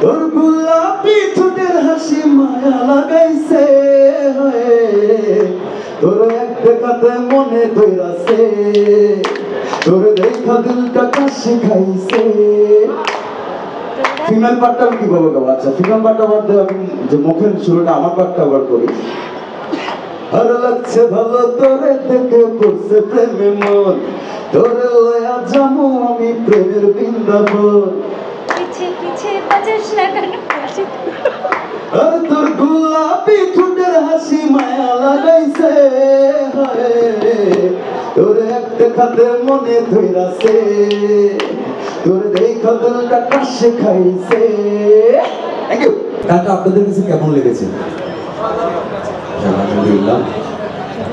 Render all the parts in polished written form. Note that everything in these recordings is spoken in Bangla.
তোর গোলাপি ঠোঁটের হাসি মায়া লাগাইছে, তোর এক দেখাতে মনে ধইরাছে, তোর দেখা দিলটা কাশি খাইছে। ফিমেল পার্টটা আমি কিভাবে গাবো? আচ্ছা, ফিমেল পার্টটা বাদ দিয়ে আমি যে মুখের শুরুটা আমার পার্টটা আবার করি। আর লাগছে ভালো তোরে দেখে পড়ছে প্রেমে মন, তোরে লয়া যাবো আমি প্রেমের বৃন্দাবন। পিছে পিছে বাজাস না কেন? আর তোর গোলাপি ঠোঁটের হাসি মায়া লাগাইছে, তোর এক দেখাতে মনে ধইরাছে, তোর দেখা দিলটা কাশি খাইছে। Thank you. গানটা আপনাদের কাছে কেমন লেগেছে? আলহামদুলিল্লাহ।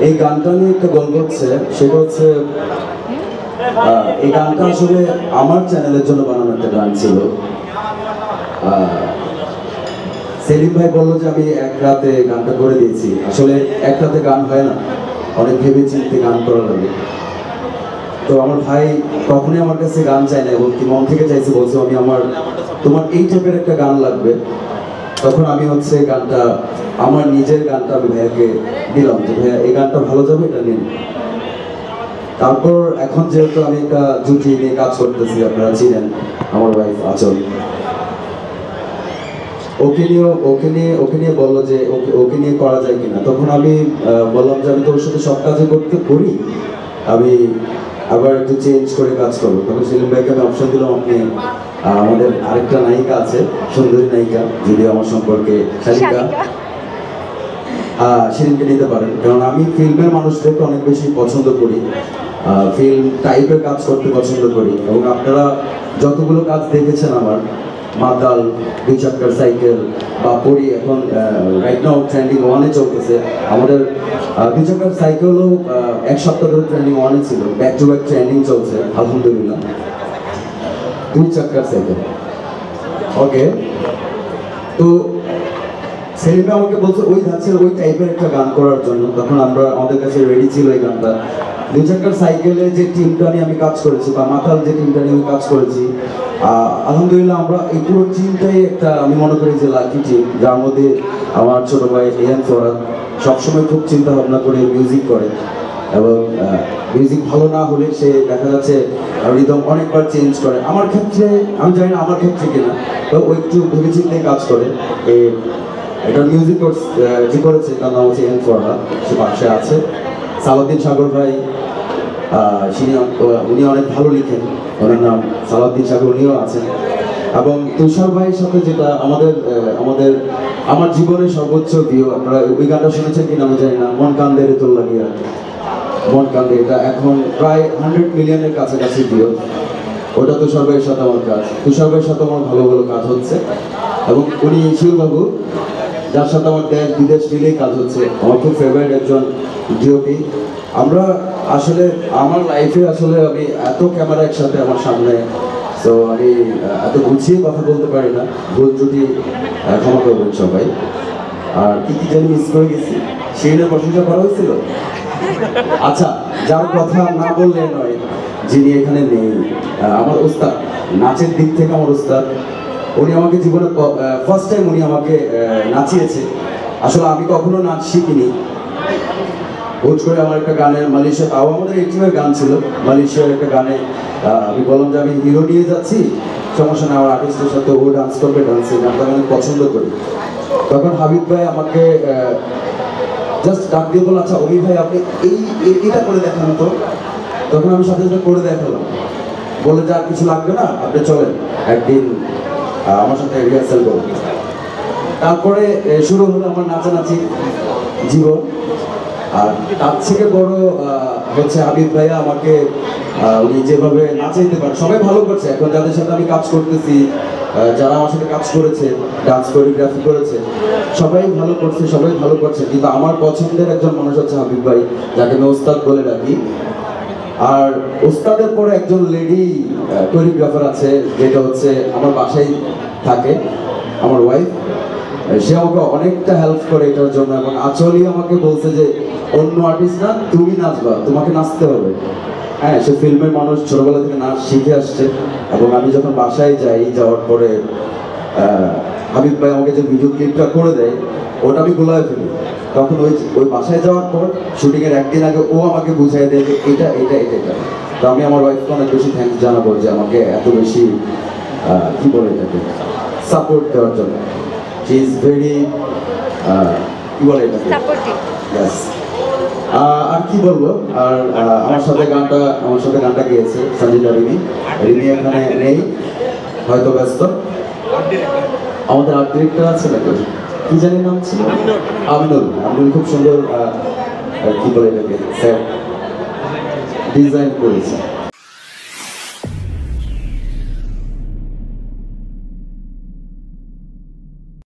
এই গানটা নিয়ে একটা গল্প হচ্ছে, সেটা হচ্ছে এই গানটা আসলে আমার চ্যানেলের জন্য বানানো একটা গান ছিল। সেলিম ভাই বললো যে আমি এক রাতে গানটা করে দিয়েছি। আসলে এক রাতে গান হয় না, অনেক ভেবে চিন্তে গান করা লাগে। তো আমার ভাই কখনোই আমার কাছে গান চায় না, এবং কি মন থেকে চাইছে, বলছে আমি তোমার এই টাইপের একটা গান লাগবে। তখন আমি হচ্ছে গানটা, আমার নিজের গানটা আমি ভাইয়াকে দিলাম যে ভাইয়া এই গানটা ভালো যাবে, এটা নিন। তারপর এখন যেহেতু আমি একটা জুটি নিয়ে কাজ করতেছি, আপনারা চিনেন আমার ওয়াইফ আচল, ওকে নিয়ে বললো যে ওকে নিয়ে করা যায় কিনা। তখন আমি বললাম যে আমি তোর সাথে সব কাজে করি, আমি আবার একটু চেঞ্জ করে কাজ করবো। তখন সেলিম ভাইকে আমি অপশন দিলাম, আপনি আমাদের আরেকটা নায়িকা আছে, সুন্দরী নায়িকা, যদিও আমার সম্পর্কে শালিকা, সেদিনকে নিতে পারেন। কারণ আমি ফিল্মের মানুষদেরকে অনেক বেশি পছন্দ করি, ফিল্ম টাইপের কাজ করতে পছন্দ করি। এবং আপনারা যতগুলো কাজ দেখেছেন আমার, মাতাল, 2 চাকার সাইকেল বা পরি, এখন রাইট নাও ট্রেন্ডিং 1-এ চলতেছে। আমাদের 2 চাকার সাইকেলও এক সপ্তাহ ধরে ট্রেন্ডিং 1-এ ছিল, ব্যাক টু ব্যাক ট্রেন্ডিং চলছে আলহামদুলিল্লাহ। 2 চাকার সাইকেল, ওকে। তো সেলিমা আমাকে বলছে ওই ধাঁচের ওই টাইপের একটা গান করার জন্য। তখন আমাদের কাছে রেডি ছিল এই গানটা। 2 চাকার সাইকেলে যে টিমটা নিয়ে আমি কাজ করেছি, বা মাতাল যে টিমটা নিয়ে আমি কাজ করেছি, আলহামদুলিল্লাহ আমরা এই পুরো টিমটাই একটা, আমি মনে করি যে লাকি টিম, যার মধ্যে আমার ছোট ভাই এএন ফরহাদ সবসময় খুব চিন্তা ভাবনা করে মিউজিক করে, এবং মিউজিক ভালো না হলে সে দেখা যাচ্ছে রিদম অনেকবার চেঞ্জ করে। আমার ক্ষেত্রে আমি জানি না আমার ক্ষেত্রে কিনা, তো ও একটু ভেবে চিন্তে কাজ করে। এটা মিউজিক যে করেছে তার নাম হচ্ছে এএন ফরহাদ, সে পাশে আছে। সালাউদ্দিন সাগর ভাই, উনি অনেক ভালো লিখেন, ওনার নাম সালাউদ্দিন সাগর, উনিও আছেন। এবং তুষার ভাইয়ের সাথে যেটা আমার জীবনের সর্বোচ্চ ভিউ, আপনারা ওই গানটা শুনেছেন কিনা আমি জানি না, মন কান্দে রে তোর লাগিয়া, মন কান্দে, এটা এখন প্রায় 100 মিলিয়নের কাছাকাছি ভিউ। ওটা তুষার ভাইয়ের সাথে আমার কাজ, তুষার ভাইয়ের সাথে আমার ভালো ভালো কাজ হচ্ছে। এবং উনি শিববাবু, যার সাথে আমার দেশ বিদেশ মিলেই কাজ হচ্ছে, আমার খুব ফেভারিট একজন ডিওপি। আমরা আসলে আমার লাইফে আসলে আমি এত ক্যামেরা একসাথে আমার সামনে, তো আমি এত গুছিয়ে কথা বলতে পারি না, ভুল ত্রুটি ক্ষমা করবেন সবাই। আর কি জানি মিস করে গেছি, শিরিনের প্রশংসা করা হয়েছিল। আচ্ছা, যার কথা না বললে নয়, যিনি এখানে নেই, আমার ওস্তাদ, নাচের দিক থেকে আমার ওস্তাদ। উনি আমাকে জীবনে ফার্স্ট টাইম উনি আমাকে নাচিয়েছে। আসলে আমি কখনো নাচ শিখিনি, হুট করে আমার একটা গানের মালয়েশিয়া, তাও আমাদের এই টিমের গান ছিল, মালয়েশিয়ার একটা গানে আমি বললাম যে আমি হিরো নিয়ে যাচ্ছি, সমস্যা নেই, আমার আর্টিস্টের সাথে ও ডান্স করবে, ডান্সের গানটা আমি পছন্দ করি। তখন হাবিব ভাই আমাকে জাস্ট ডাক দিয়ে বলল, আচ্ছা অভি ভাই আপনি এটা করে দেখান তো। তখন আমি সাথে সাথে করে দেখালাম, বলে যে আর কিছু লাগবে না, আপনি চলেন একদিন আমার সাথে রিহার্সাল করুন। তারপরে শুরু হলো আমার নাচানাচি জীবন। আর তার থেকে বড় হচ্ছে হাবিব ভাইয়া আমাকে, উনি যেভাবে নাচাইতে পারে, সবাই ভালো করছে এখন যাদের সাথে আমি কাজ করতেছি, যারা আমার সাথে কাজ করেছে, ডান্স কোরিওগ্রাফি করেছে, সবাই ভালো করছে। কিন্তু আমার পছন্দের একজন মানুষ হচ্ছে হাবিব ভাই, যাকে আমি ওস্তাদ বলে ডাকি। আর ওস্তাদের পরে একজন লেডি কোরিওগ্রাফার আছে, যেটা হচ্ছে আমার বাসায় থাকে, আমার ওয়াইফ। সে আমাকে অনেকটা হেল্প করে এটার জন্য, এবং আচলই আমাকে বলছে যে অন্য আর্টিস্ট না, তুমি নাচবা, তোমাকে নাচতে হবে। হ্যাঁ, সে ফিল্মের মানুষ, ছোটবেলা থেকে নাচ শিখে আসছে। এবং আমি যখন বাসায় যাই, যাওয়ার পরে হাবিব ভাই আমাকে যে ভিডিও ক্লিপটা করে দেয়, ওটা আমি গোলায় ফেলি। তখন ওই ওই বাসায় যাওয়ার পর শুটিংয়ের একদিন আগে ও আমাকে বুঝাই দেয় যে এটা এটা এটা এটা। তো আমি আমার ওয়াইফকে অনেক বেশি থ্যাঙ্কস জানাবো যে আমাকে এত বেশি কি বলে এটাকে সাপোর্ট দেওয়ার জন্য। শি ইজ ভেরি কি বলে এটাকে, সাপোর্টিভ। Yes. আর কি বলবো, আর আমার সাথে গানটা গিয়েছে সঞ্জিতা রিমি। রিমি এখানে নেই, হয়তো ব্যস্ত। আমাদের আর্ট ডিরেক্টর আছে নাকি, কি জানি নাম ছিল, আমিনুল খুব সুন্দর কি বলে এটাকে স্যার ডিজাইন করেছে।